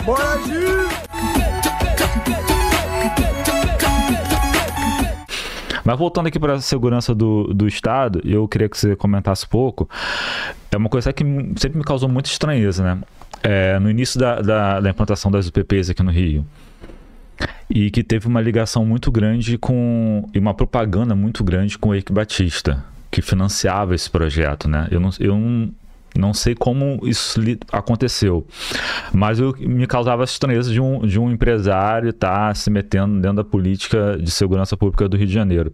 Bora, Gil! Mas voltando aqui para a segurança do Estado, eu queria que você comentasse um pouco. É uma coisa que sempre me causou muita estranheza, né? No início da implantação das UPPs aqui no Rio. E que teve uma ligação muito grande e uma propaganda muito grande com o Eike Batista, que financiava esse projeto, né? Eu não sei como isso aconteceu, mas me causava estranheza de um empresário estar se metendo dentro da política de segurança pública do Rio de Janeiro.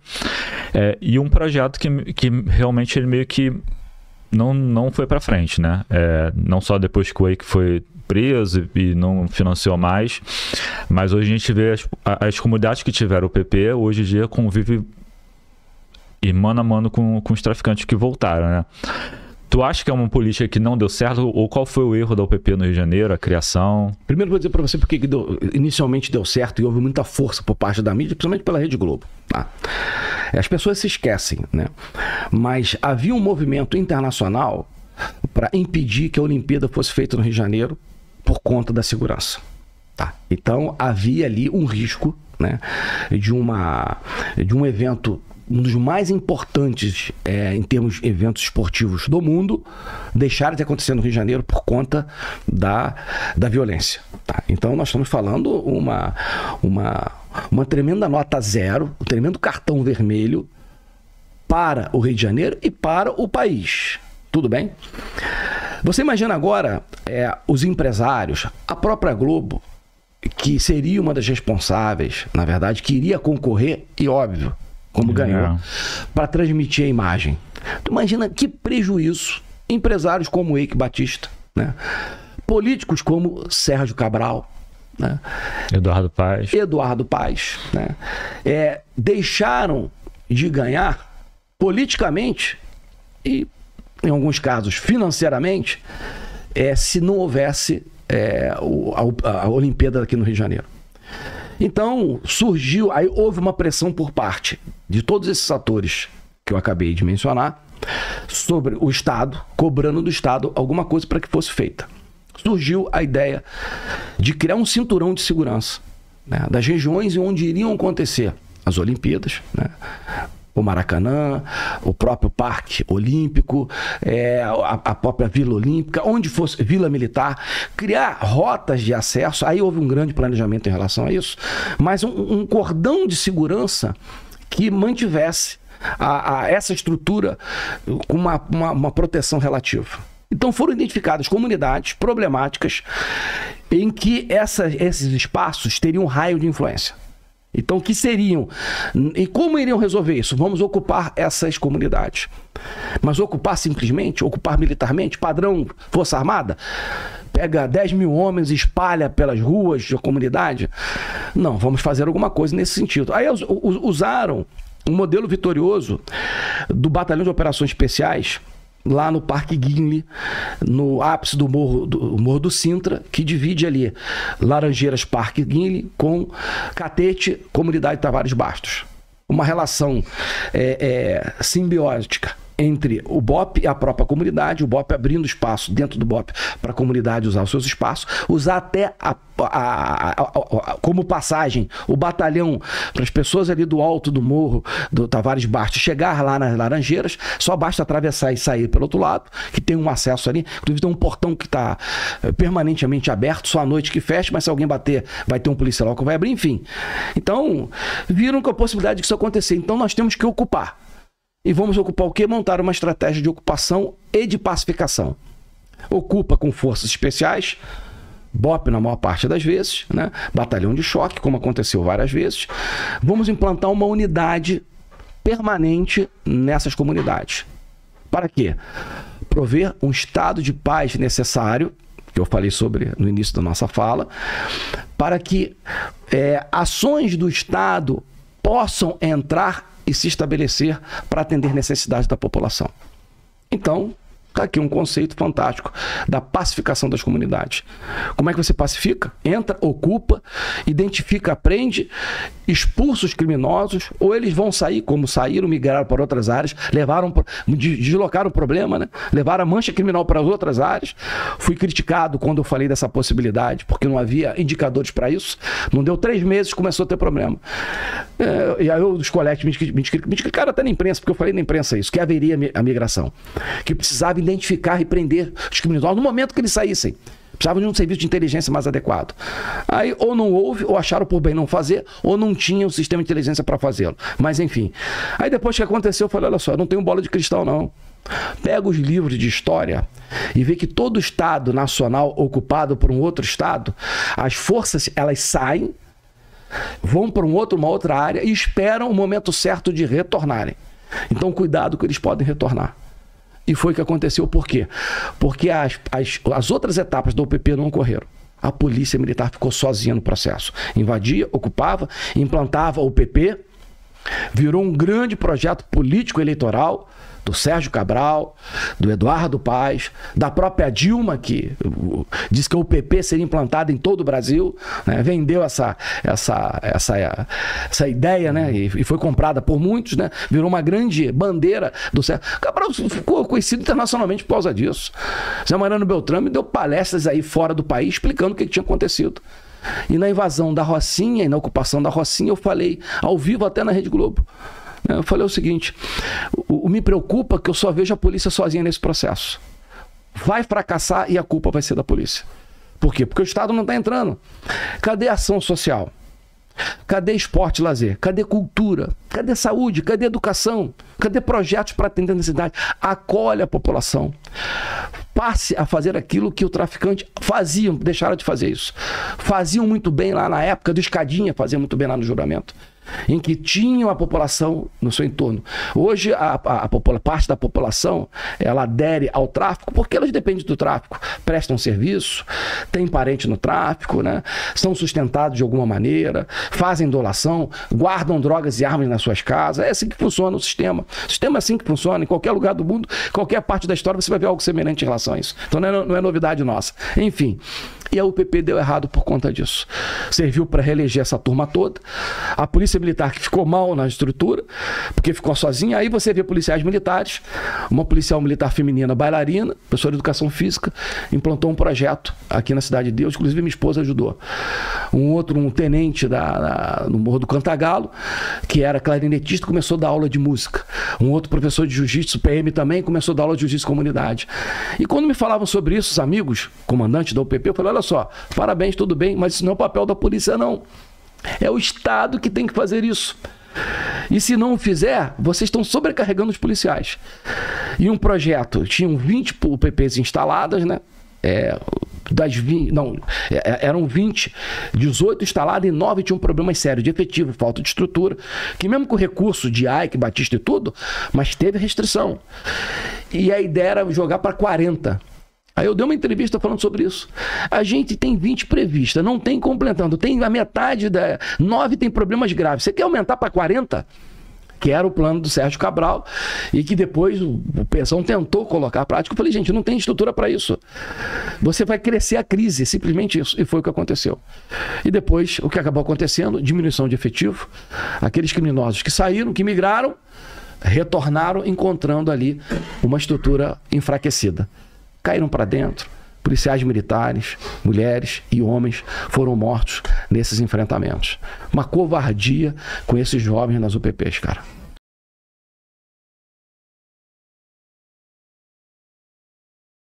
E um projeto que realmente ele meio que não foi para frente, né? Não só depois que o Eike foi preso e não financiou mais, mas hoje a gente vê as comunidades que tiveram o PP, hoje em dia convivem mano a mano com os traficantes que voltaram, né? Tu acha que é uma política que não deu certo? Ou qual foi o erro da UPP no Rio de Janeiro, a criação? Primeiro vou dizer para você porque inicialmente deu certo e houve muita força por parte da mídia, principalmente pela Rede Globo. Tá? As pessoas se esquecem, né? Mas havia um movimento internacional para impedir que a Olimpíada fosse feita no Rio de Janeiro por conta da segurança. Tá? Então havia ali um risco, né, de um evento, um dos mais importantes em termos de eventos esportivos do mundo, deixar de acontecer no Rio de Janeiro por conta da violência. Tá? Então nós estamos falando uma tremenda nota zero, um tremendo cartão vermelho para o Rio de Janeiro e para o país. Tudo bem? Você imagina agora os empresários, a própria Globo, que seria uma das responsáveis, na verdade, que iria concorrer, e óbvio, como ganhou, para transmitir a imagem. Tu imagina que prejuízo empresários como o Eike Batista, né? Políticos como Sérgio Cabral, né? Eduardo Paes, né? Deixaram de ganhar politicamente e, em alguns casos, financeiramente, se não houvesse a Olimpíada aqui no Rio de Janeiro. Então, aí houve uma pressão por parte de todos esses atores que eu acabei de mencionar sobre o Estado, cobrando do Estado alguma coisa para que fosse feita. Surgiu a ideia de criar um cinturão de segurança, né, das regiões onde iriam acontecer as Olimpíadas, né? O Maracanã, o próprio Parque Olímpico, a própria Vila Olímpica, onde fosse Vila Militar, criar rotas de acesso. Aí houve um grande planejamento em relação a isso, mas um cordão de segurança que mantivesse essa estrutura com uma proteção relativa. Então foram identificadas comunidades problemáticas em que esses espaços teriam um raio de influência. Então, o que seriam? E como iriam resolver isso? Vamos ocupar essas comunidades. Mas ocupar simplesmente? Ocupar militarmente? Padrão Força Armada? Pega 10 mil homens e espalha pelas ruas da comunidade? Não, vamos fazer alguma coisa nesse sentido. Aí usaram um modelo vitorioso do Batalhão de Operações Especiais, lá no Parque Guinle, no ápice do Morro do Sintra, que divide ali Laranjeiras, Parque Guinle, com Catete, Comunidade Tavares Bastos. Uma relação simbiótica entre o BOP e a própria comunidade, o BOP abrindo espaço dentro do BOP para a comunidade usar os seus espaços, usar até como passagem o batalhão para as pessoas ali do alto do morro do Tavares Bastos chegar lá nas Laranjeiras, só basta atravessar e sair pelo outro lado, que tem um acesso ali, inclusive tem um portão que está permanentemente aberto, só à noite que fecha, mas se alguém bater, vai ter um policial que vai abrir, enfim. Então, viram com a possibilidade de isso acontecer. Então, nós temos que ocupar. E vamos ocupar o quê? Montar uma estratégia de ocupação e de pacificação. Ocupa com forças especiais, BOP na maior parte das vezes, né? Batalhão de choque, como aconteceu várias vezes. Vamos implantar uma unidade permanente nessas comunidades. Para quê? Prover um estado de paz necessário, que eu falei sobre no início da nossa fala, para que ações do Estado possam entrar e se estabelecer para atender necessidades da população. Então, Está aqui um conceito fantástico da pacificação das comunidades. Como é que você pacifica? Entra, ocupa, identifica, aprende, expulsa os criminosos, ou eles vão sair, como saíram, migraram para outras áreas, deslocaram o problema, né? Levaram a mancha criminal para outras áreas. Fui criticado quando eu falei dessa possibilidade, porque não havia indicadores para isso. Não deu 3 meses, começou a ter problema. E aí os colegas me explicaram até na imprensa, porque eu falei na imprensa isso, que haveria a migração, que precisava identificar e prender os criminosos no momento que eles saíssem. Precisavam de um serviço de inteligência mais adequado. Aí ou não houve, ou acharam por bem não fazer, ou não tinha um sistema de inteligência para fazê-lo. Mas enfim. Aí depois que aconteceu, eu falei, olha só, eu não tenho bola de cristal não. Pega os livros de história e vê que todo estado nacional ocupado por um outro estado, as forças, elas saem, vão para uma outra área e esperam o momento certo de retornarem. Então cuidado que eles podem retornar. E foi o que aconteceu. Por quê? Porque as outras etapas da UPP não ocorreram. A polícia militar ficou sozinha no processo. Invadia, ocupava, implantava a UPP, virou um grande projeto político eleitoral do Sérgio Cabral, do Eduardo Paes, da própria Dilma, que disse que a UPP seria implantada em todo o Brasil, né? Vendeu essa ideia, né? E foi comprada por muitos, né? Virou uma grande bandeira do Sérgio Cabral, ficou conhecido internacionalmente por causa disso. Zé Mariano Beltrame deu palestras aí fora do país explicando o que tinha acontecido. E na invasão da Rocinha e na ocupação da Rocinha eu falei ao vivo até na Rede Globo. Eu falei o seguinte, me preocupa que eu só vejo a polícia sozinha nesse processo. Vai fracassar e a culpa vai ser da polícia. Por quê? Porque o Estado não está entrando. Cadê a ação social? Cadê esporte e lazer? Cadê cultura? Cadê saúde? Cadê educação? Cadê projetos para atender a necessidade? Acolhe a população. Passe a fazer aquilo que o traficante faziam, deixaram de fazer isso. Faziam muito bem lá na época do Escadinha, faziam muito bem lá no Juramento, em que tinham a população no seu entorno. Hoje, parte da população, ela adere ao tráfico porque elas dependem do tráfico. Prestam serviço, têm parente no tráfico, né? São sustentados de alguma maneira, fazem doação, guardam drogas e armas nas suas casas. É assim que funciona o sistema. O sistema é assim que funciona. Em qualquer lugar do mundo, qualquer parte da história, você vai ver algo semelhante em relação a isso. Então não é novidade nossa. Enfim. E a UPP deu errado por conta disso. Serviu para reeleger essa turma toda. A polícia militar que ficou mal na estrutura, porque ficou sozinha. Aí você vê policiais militares, uma policial militar feminina bailarina, professora de educação física, implantou um projeto aqui na Cidade de Deus, inclusive minha esposa ajudou. Um tenente no Morro do Cantagalo, que era clarinetista, começou a dar aula de música. Um outro professor de jiu-jitsu, PM também, começou a dar aula de jiu-jitsu comunidade. E quando me falavam sobre isso, os amigos, comandantes da UPP, eu falei, olha só, parabéns, tudo bem, mas isso não é o papel da polícia, não. É o Estado que tem que fazer isso. E se não fizer, vocês estão sobrecarregando os policiais. E um projeto, tinham 20 UPPs instaladas, né? Eram 20, 18 instaladas e 9 tinham problemas sérios de efetivo, falta de estrutura, que mesmo com recurso de AIC, Batista e tudo, mas teve restrição. E a ideia era jogar para 40. Aí eu dei uma entrevista falando sobre isso. A gente tem 20 previstas, não tem completando, tem a metade 9 tem problemas graves. Você quer aumentar para 40? Que era o plano do Sérgio Cabral e que depois o Pezão tentou colocar à prática. Eu falei, gente, não tem estrutura para isso. Você vai crescer a crise, simplesmente isso. E foi o que aconteceu. E depois, o que acabou acontecendo? Diminuição de efetivo. Aqueles criminosos que saíram, que migraram, retornaram encontrando ali uma estrutura enfraquecida. Caíram para dentro, policiais militares, mulheres e homens foram mortos nesses enfrentamentos. Uma covardia com esses jovens nas UPPs, cara.